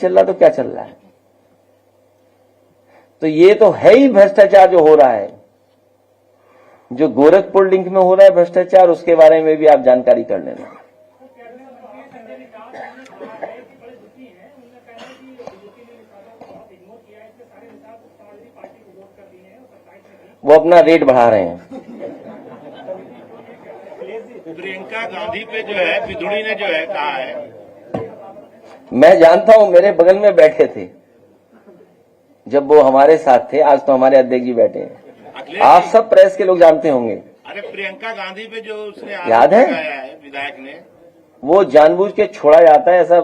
चल रहा तो क्या चल रहा है। तो ये तो है ही भ्रष्टाचार जो हो रहा है, जो गोरखपुर लिंक में हो रहा है भ्रष्टाचार, उसके बारे में भी आप जानकारी कर लेना। वो अपना रेट बढ़ा रहे हैं। प्रियंका गांधी पे जो है विदुड़ी ने जो है कहा है, मैं जानता हूं, मेरे बगल में बैठे थे जब वो हमारे साथ थे। आज तो हमारे अध्यक्ष जी बैठे हैं, आप सब प्रेस के लोग जानते होंगे। अरे प्रियंका गांधी पे जो उसने याद है विधायक ने, वो जानबूझ के छोड़ा जाता है ऐसा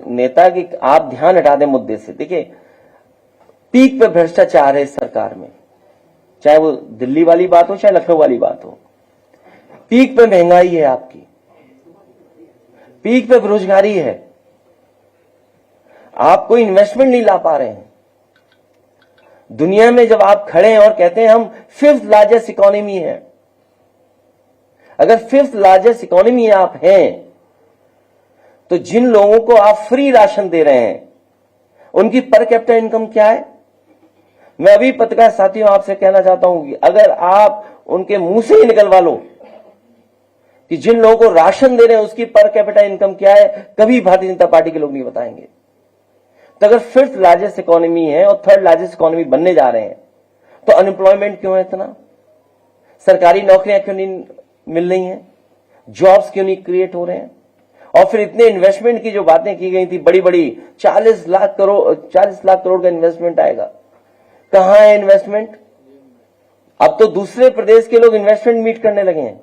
नेता कि आप ध्यान हटा दें मुद्दे से। देखिए, पीक पे भ्रष्टाचार है इस सरकार में, चाहे वो दिल्ली वाली बात हो चाहे लखनऊ वाली बात हो। पीक पे महंगाई है आपकी, पीक पे बेरोजगारी है, आप कोई इन्वेस्टमेंट नहीं ला पा रहे हैं। दुनिया में जब आप खड़े हैं और कहते हैं हम 5th लार्जेस्ट इकोनॉमी है, अगर 5th लार्जेस्ट इकोनॉमी आप हैं तो जिन लोगों को आप फ्री राशन दे रहे हैं उनकी पर कैपिटा इनकम क्या है। मैं अभी पत्रकार साथियों आपसे कहना चाहता हूं कि अगर आप उनके मुंह से ही निकलवा लो कि जिन लोगों को राशन दे रहे हैं उसकी पर कैपिटा इनकम क्या है, कभी भारतीय जनता पार्टी के लोग नहीं बताएंगे। तो अगर 5th लार्जेस्ट इकोनॉमी है और 3rd लार्जेस्ट इकोनॉमी बनने जा रहे हैं तो अनएम्प्लॉयमेंट क्यों है इतना, सरकारी नौकरियां क्यों नहीं मिल रही हैं, जॉब्स क्यों नहीं क्रिएट हो रहे हैं। और फिर इतने इन्वेस्टमेंट की जो बातें की गई थी बड़ी बड़ी, 40 लाख करोड़ का इन्वेस्टमेंट आएगा, कहां है इन्वेस्टमेंट। अब तो दूसरे प्रदेश के लोग इन्वेस्टमेंट मीट करने लगे हैं,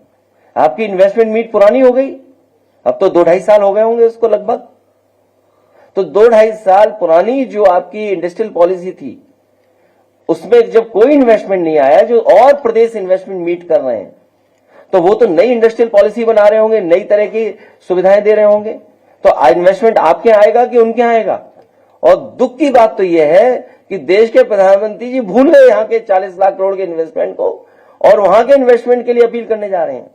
आपकी इन्वेस्टमेंट मीट पुरानी हो गई, अब तो 2-2.5 साल हो गए होंगे उसको लगभग। तो 2-2.5 साल पुरानी जो आपकी इंडस्ट्रियल पॉलिसी थी उसमें जब कोई इन्वेस्टमेंट नहीं आया, जो और प्रदेश इन्वेस्टमेंट मीट कर रहे हैं, तो वो तो नई इंडस्ट्रियल पॉलिसी बना रहे होंगे, नई तरह की सुविधाएं दे रहे होंगे। तो इन्वेस्टमेंट आपके आएगा कि उनके आएगा। और दुख की बात तो यह है कि देश के प्रधानमंत्री जी भूल गए यहां के 40 लाख करोड़ के इन्वेस्टमेंट को और वहां के इन्वेस्टमेंट के लिए अपील करने जा रहे हैं।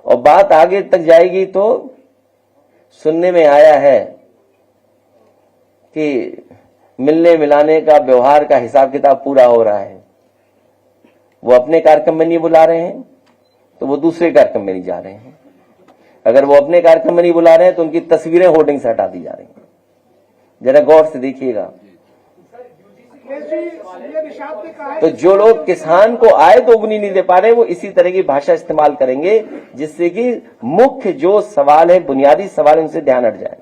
और बात आगे तक जाएगी तो सुनने में आया है कि मिलने मिलाने का व्यवहार का हिसाब किताब पूरा हो रहा है। वो अपने कार्यक्रम में नहीं बुला रहे हैं तो वो दूसरे कार्यक्रम में नहीं जा रहे हैं। अगर वो अपने कार्यक्रम में नहीं बुला रहे हैं तो उनकी तस्वीरें होर्डिंग से हटा दी जा रही हैं। जरा गौर से देखिएगा। तो जो लोग किसान को आय दोगुनी नहीं दे पा रहे वो इसी तरह की भाषा इस्तेमाल करेंगे जिससे कि मुख्य जो सवाल है, बुनियादी सवाल है, उनसे ध्यान हट जाए।